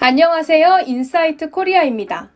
안녕하세요. 인사이트 코리아입니다.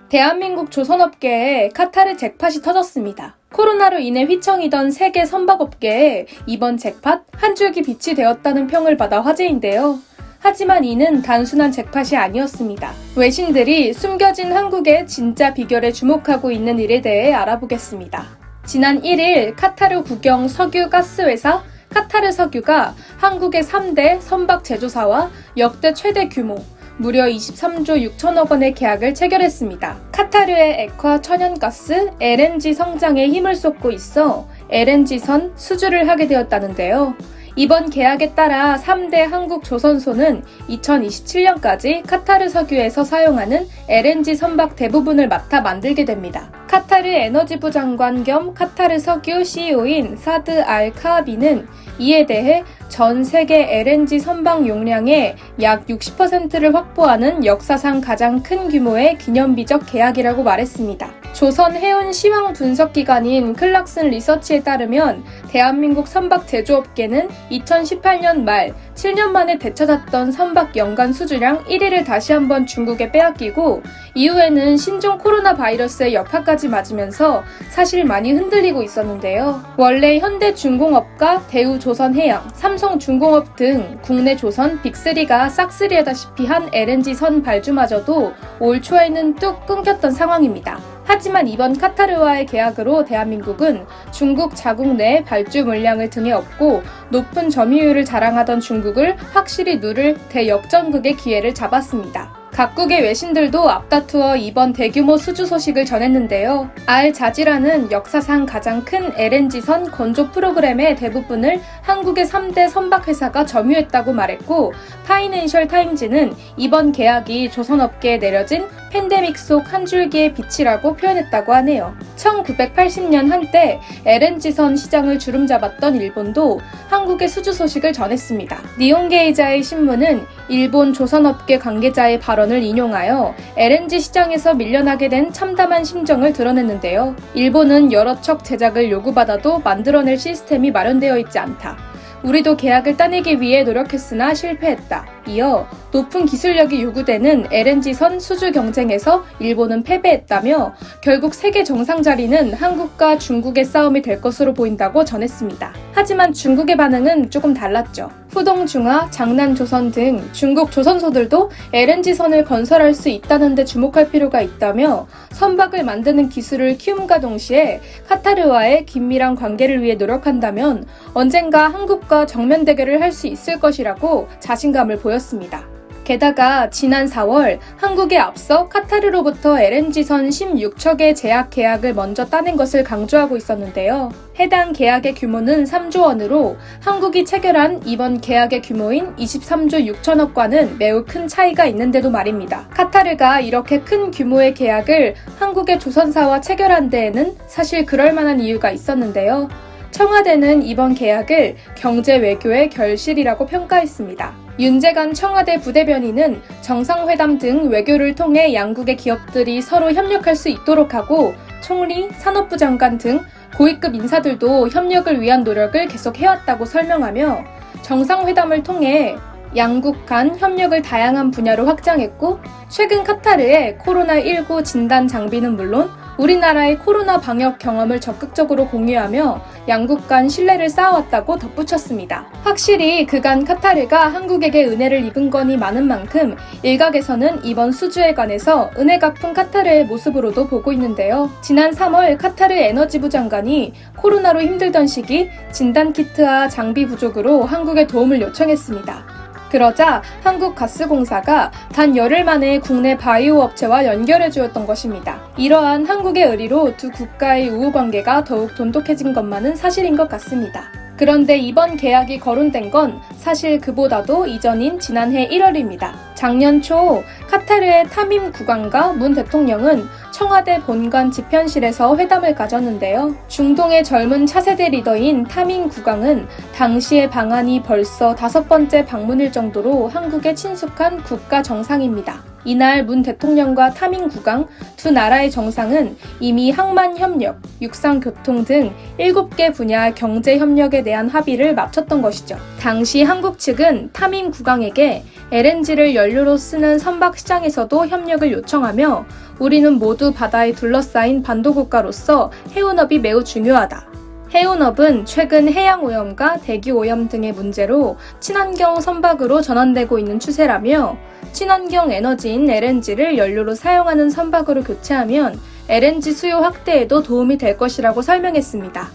대한민국 조선업계에 카타르 잭팟이 터졌습니다. 코로나로 인해 휘청이던 세계 선박업계에 이번 잭팟 한 줄기 빛이 되었다는 평을 받아 화제인데요. 하지만 이는 단순한 잭팟이 아니었습니다. 외신들이 숨겨진 한국의 진짜 비결에 주목하고 있는 일에 대해 알아보겠습니다. 지난 1일 카타르 국영 석유 가스회사 카타르 석유가 한국의 3대 선박 제조사와 역대 최대 규모 무려 23조 6천억 원의 계약을 체결했습니다. 카타르의 액화 천연가스 LNG 성장에 힘을 쏟고 있어 LNG선 수주를 하게 되었다는데요. 이번 계약에 따라 3대 한국 조선소는 2027년까지 카타르 석유에서 사용하는 LNG 선박 대부분을 맡아 만들게 됩니다. 카타르 에너지부 장관 겸 카타르 석유 CEO인 사드 알 카아비는 이에 대해 전 세계 LNG 선박 용량의 약 60%를 확보하는 역사상 가장 큰 규모의 기념비적 계약이라고 말했습니다. 조선 해운 시황 분석 기관인 클락슨 리서치에 따르면 대한민국 선박 제조업계는 2018년 말 7년 만에 되찾았던 선박 연간 수주량 1위를 다시 한번 중국에 빼앗기고 이후에는 신종 코로나 바이러스의 여파까지 맞으면서 사실 많이 흔들리고 있었는데요. 원래 현대중공업과 대우조선해양, 삼성중공업 등 국내 조선 빅3가 싹쓸이하다시피 한 LNG선 발주마저도 올 초에는 뚝 끊겼던 상황입니다. 하지만 이번 카타르와의 계약으로 대한민국은 중국 자국 내 발주 물량을 등에 업고 높은 점유율을 자랑하던 중국을 확실히 누를 대역전극의 기회를 잡았습니다. 각국의 외신들도 앞다투어 이번 대규모 수주 소식을 전했는데요. 알자지라는 역사상 가장 큰 LNG선 건조 프로그램의 대부분을 한국의 3대 선박회사가 점유했다고 말했고, 파이낸셜 타임즈는 이번 계약이 조선업계에 내려진 팬데믹 속 한 줄기의 빛이라고 표현했다고 하네요. 1980년 한때 LNG선 시장을 주름잡았던 일본도 한국의 수주 소식을 전했습니다. 니혼게이자의 신문은 일본 조선업계 관계자의 발언을 인용하여 LNG 시장에서 밀려나게 된 참담한 심정을 드러냈는데요. 일본은 여러 척 제작을 요구받아도 만들어낼 시스템이 마련되어 있지 않다. 우리도 계약을 따내기 위해 노력했으나 실패했다. 이어 높은 기술력이 요구되는 LNG선 수주 경쟁에서 일본은 패배했다며 결국 세계 정상 자리는 한국과 중국의 싸움이 될 것으로 보인다고 전했습니다. 하지만 중국의 반응은 조금 달랐죠. 후동중화, 장난조선 등 중국 조선소들도 LNG선을 건설할 수 있다는 데 주목할 필요가 있다며 선박을 만드는 기술을 키움과 동시에 카타르와의 긴밀한 관계를 위해 노력한다면 언젠가 한국과 정면 대결을 할 수 있을 것이라고 자신감을 보였습니다. 게다가 지난 4월 한국에 앞서 카타르로부터 LNG선 16척의 제약 계약을 먼저 따낸 것을 강조하고 있었는데요. 해당 계약의 규모는 3조 원으로 한국이 체결한 이번 계약의 규모인 23조 6천억과는 매우 큰 차이가 있는데도 말입니다. 카타르가 이렇게 큰 규모의 계약을 한국의 조선사와 체결한 데에는 사실 그럴 만한 이유가 있었는데요. 청와대는 이번 계약을 경제 외교의 결실이라고 평가했습니다. 윤재관 청와대 부대변인은 정상회담 등 외교를 통해 양국의 기업들이 서로 협력할 수 있도록 하고 총리, 산업부 장관 등 고위급 인사들도 협력을 위한 노력을 계속 해왔다고 설명하며 정상회담을 통해 양국 간 협력을 다양한 분야로 확장했고 최근 카타르의 코로나19 진단 장비는 물론 우리나라의 코로나 방역 경험을 적극적으로 공유하며 양국 간 신뢰를 쌓아왔다고 덧붙였습니다. 확실히 그간 카타르가 한국에게 은혜를 입은 건이 많은 만큼 일각에서는 이번 수주에 관해서 은혜 갚은 카타르의 모습으로도 보고 있는데요. 지난 3월 카타르 에너지부 장관이 코로나로 힘들던 시기 진단키트와 장비 부족으로 한국에 도움을 요청했습니다. 그러자 한국가스공사가 단 열흘 만에 국내 바이오 업체와 연결해 주었던 것입니다. 이러한 한국의 의리로 두 국가의 우호 관계가 더욱 돈독해진 것만은 사실인 것 같습니다. 그런데 이번 계약이 거론된 건 사실 그보다도 이전인 지난해 1월입니다. 작년 초 카타르의 타밈 국왕과 문 대통령은 청와대 본관 집현실에서 회담을 가졌는데요. 중동의 젊은 차세대 리더인 타밈 국왕은 당시의 방한이 벌써 5번째 방문일 정도로 한국에 친숙한 국가 정상입니다. 이날 문 대통령과 타민 국왕 두 나라의 정상은 이미 항만 협력, 육상 교통 등 7개 분야 경제 협력에 대한 합의를 마쳤던 것이죠. 당시 한국 측은 타민 국왕에게 LNG를 연료로 쓰는 선박 시장에서도 협력을 요청하며 우리는 모두 바다에 둘러싸인 반도국가로서 해운업이 매우 중요하다. 해운업은 최근 해양오염과 대기오염 등의 문제로 친환경 선박으로 전환되고 있는 추세라며 친환경 에너지인 LNG를 연료로 사용하는 선박으로 교체하면 LNG 수요 확대에도 도움이 될 것이라고 설명했습니다.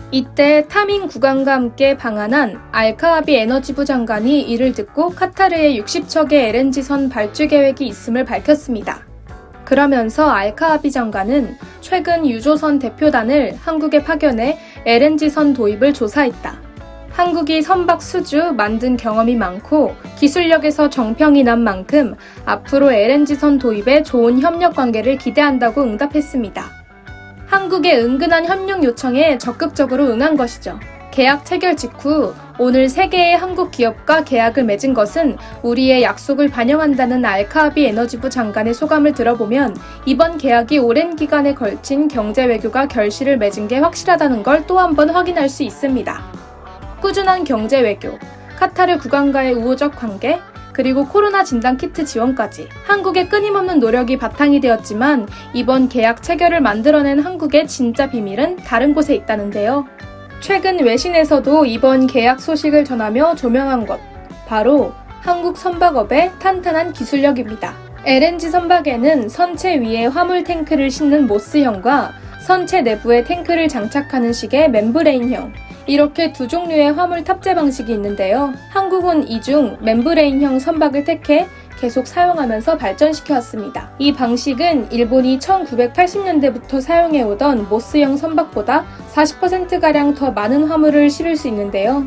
이때 타민 국왕과 함께 방한한 알카아비 에너지부 장관이 이를 듣고 카타르에 60척의 LNG선 발주 계획이 있음을 밝혔습니다. 그러면서 알카아비 장관은 최근 유조선 대표단을 한국에 파견해 LNG선 도입을 조사했다. 한국이 선박 수주, 만든 경험이 많고 기술력에서 정평이 난 만큼 앞으로 LNG선 도입에 좋은 협력 관계를 기대한다고 응답했습니다. 한국의 은근한 협력 요청에 적극적으로 응한 것이죠. 계약 체결 직후 오늘 3개의 한국 기업과 계약을 맺은 것은 우리의 약속을 반영한다는 알카아비 에너지부 장관의 소감을 들어보면 이번 계약이 오랜 기간에 걸친 경제 외교가 결실을 맺은 게 확실하다는 걸 또 한 번 확인할 수 있습니다. 꾸준한 경제 외교, 카타르 국왕과의 우호적 관계, 그리고 코로나 진단 키트 지원까지 한국의 끊임없는 노력이 바탕이 되었지만 이번 계약 체결을 만들어낸 한국의 진짜 비밀은 다른 곳에 있다는데요. 최근 외신에서도 이번 계약 소식을 전하며 조명한 것, 바로 한국 선박업의 탄탄한 기술력입니다. LNG 선박에는 선체 위에 화물 탱크를 싣는 모스형과 선체 내부에 탱크를 장착하는 식의 멤브레인형, 이렇게 두 종류의 화물 탑재 방식이 있는데요. 한국은 이 중 멤브레인형 선박을 택해 계속 사용하면서 발전시켜왔습니다. 이 방식은 일본이 1980년대부터 사용해오던 모스형 선박보다 40%가량 더 많은 화물을 실을 수 있는데요.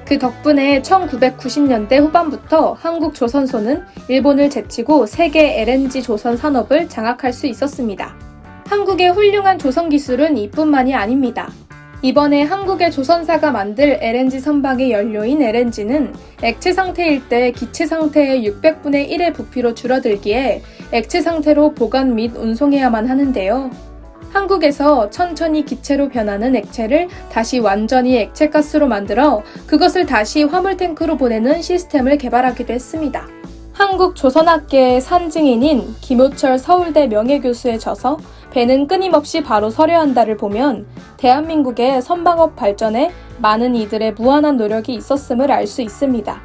그 덕분에 1990년대 후반부터 한국 조선소는 일본을 제치고 세계 LNG 조선 산업을 장악할 수 있었습니다. 한국의 훌륭한 조선 기술은 이뿐만이 아닙니다. 이번에 한국의 조선사가 만들 LNG 선박의 연료인 LNG는 액체 상태일 때 기체 상태의 600분의 1의 부피로 줄어들기에 액체 상태로 보관 및 운송해야만 하는데요. 한국에서 천천히 기체로 변하는 액체를 다시 완전히 액체가스로 만들어 그것을 다시 화물탱크로 보내는 시스템을 개발하기도 했습니다. 한국 조선학계의 산증인인 김호철 서울대 명예교수의 저서 배는 끊임없이 바로 서려 한다를 보면 대한민국의 선박업 발전에 많은 이들의 무한한 노력이 있었음을 알 수 있습니다.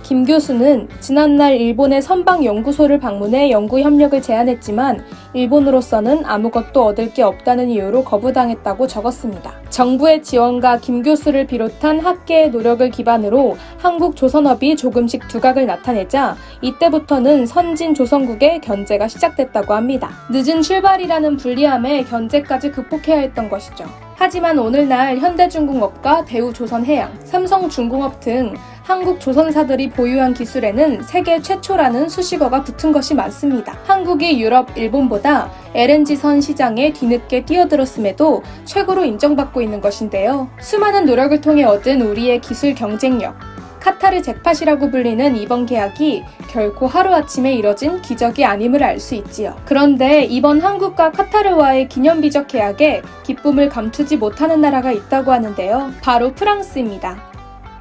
김 교수는 지난날 일본의 선박연구소를 방문해 연구 협력을 제안했지만 일본으로서는 아무것도 얻을 게 없다는 이유로 거부당했다고 적었습니다. 정부의 지원과 김 교수를 비롯한 학계의 노력을 기반으로 한국 조선업이 조금씩 두각을 나타내자 이때부터는 선진 조선국의 견제가 시작됐다고 합니다. 늦은 출발이라는 불리함에 견제까지 극복해야 했던 것이죠. 하지만 오늘날 현대중공업과 대우조선해양, 삼성중공업 등 한국 조선사들이 보유한 기술에는 세계 최초라는 수식어가 붙은 것이 많습니다. 한국이 유럽, 일본보다 LNG선 시장에 뒤늦게 뛰어들었음에도 최고로 인정받고 있는 것인데요. 수많은 노력을 통해 얻은 우리의 기술 경쟁력, 카타르 잭팟이라고 불리는 이번 계약이 결코 하루아침에 이뤄진 기적이 아님을 알 수 있지요. 그런데 이번 한국과 카타르와의 기념비적 계약에 기쁨을 감추지 못하는 나라가 있다고 하는데요. 바로 프랑스입니다.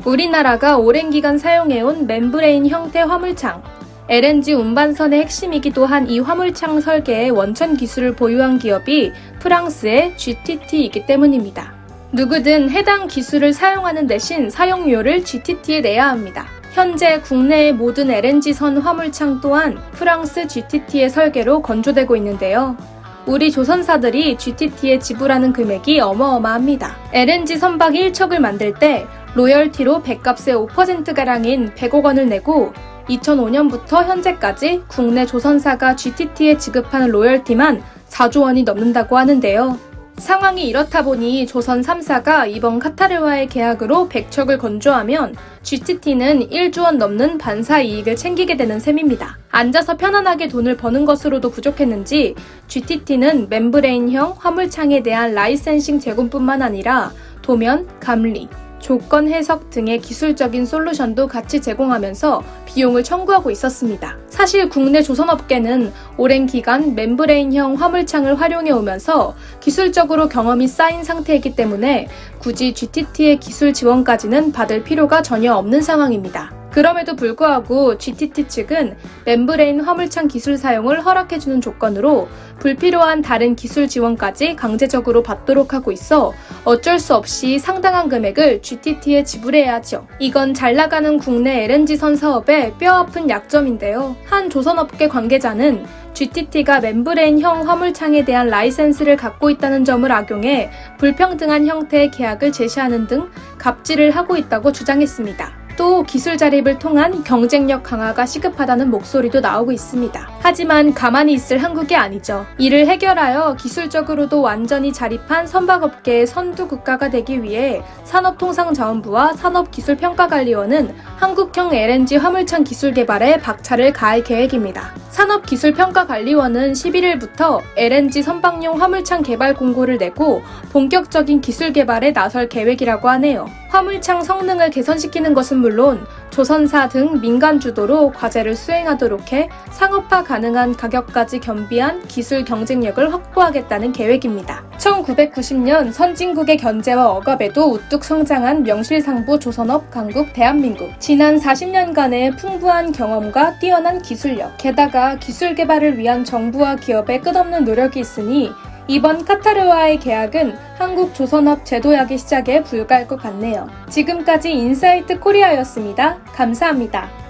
우리나라가 오랜 기간 사용해온 멤브레인 형태 화물창, LNG 운반선의 핵심이기도 한 이 화물창 설계의 원천 기술을 보유한 기업이 프랑스의 GTT이기 때문입니다. 누구든 해당 기술을 사용하는 대신 사용료를 GTT에 내야 합니다. 현재 국내의 모든 LNG선 화물창 또한 프랑스 GTT의 설계로 건조되고 있는데요. 우리 조선사들이 GTT에 지불하는 금액이 어마어마합니다. LNG 선박 1척을 만들 때 로열티로 배값의 5%가량인 100억 원을 내고 2005년부터 현재까지 국내 조선사가 GTT에 지급하는 로열티만 4조 원이 넘는다고 하는데요. 상황이 이렇다 보니 조선 3사가 이번 카타르와의 계약으로 100척을 건조하면 GTT는 1조 원 넘는 반사 이익을 챙기게 되는 셈입니다. 앉아서 편안하게 돈을 버는 것으로도 부족했는지 GTT는 멤브레인형 화물창에 대한 라이센싱 제공뿐만 아니라 도면, 감리, 조건 해석 등의 기술적인 솔루션도 같이 제공하면서 비용을 청구하고 있었습니다. 사실 국내 조선업계는 오랜 기간 멤브레인형 화물창을 활용해 오면서 기술적으로 경험이 쌓인 상태이기 때문에 굳이 GTT의 기술 지원까지는 받을 필요가 전혀 없는 상황입니다. 그럼에도 불구하고 GTT 측은 멤브레인 화물창 기술 사용을 허락해주는 조건으로 불필요한 다른 기술 지원까지 강제적으로 받도록 하고 있어 어쩔 수 없이 상당한 금액을 GTT에 지불해야 하죠. 이건 잘 나가는 국내 LNG선 사업의 뼈아픈 약점인데요. 한 조선업계 관계자는 GTT가 멤브레인형 화물창에 대한 라이센스를 갖고 있다는 점을 악용해 불평등한 형태의 계약을 제시하는 등 갑질을 하고 있다고 주장했습니다. 또 기술 자립을 통한 경쟁력 강화가 시급하다는 목소리도 나오고 있습니다. 하지만 가만히 있을 한국이 아니죠. 이를 해결하여 기술적으로도 완전히 자립한 선박업계의 선두 국가가 되기 위해 산업통상자원부와 산업기술평가관리원은 한국형 LNG 화물창 기술 개발에 박차를 가할 계획입니다. 산업기술평가관리원은 11일부터 LNG 선박용 화물창 개발 공고를 내고 본격적인 기술 개발에 나설 계획이라고 하네요. 화물창 성능을 개선시키는 것은 물론 조선사 등 민간 주도로 과제를 수행하도록 해 상업화 가능한 가격까지 겸비한 기술 경쟁력을 확보하겠다는 계획입니다. 1990년 선진국의 견제와 억압에도 우뚝 성장한 명실상부 조선업 강국 대한민국. 지난 40년간의 풍부한 경험과 뛰어난 기술력, 게다가 기술 개발을 위한 정부와 기업의 끝없는 노력이 있으니 이번 카타르와의 계약은 한국 조선업 제도약의 시작에 불과할 것 같네요. 지금까지 인사이트 코리아였습니다. 감사합니다.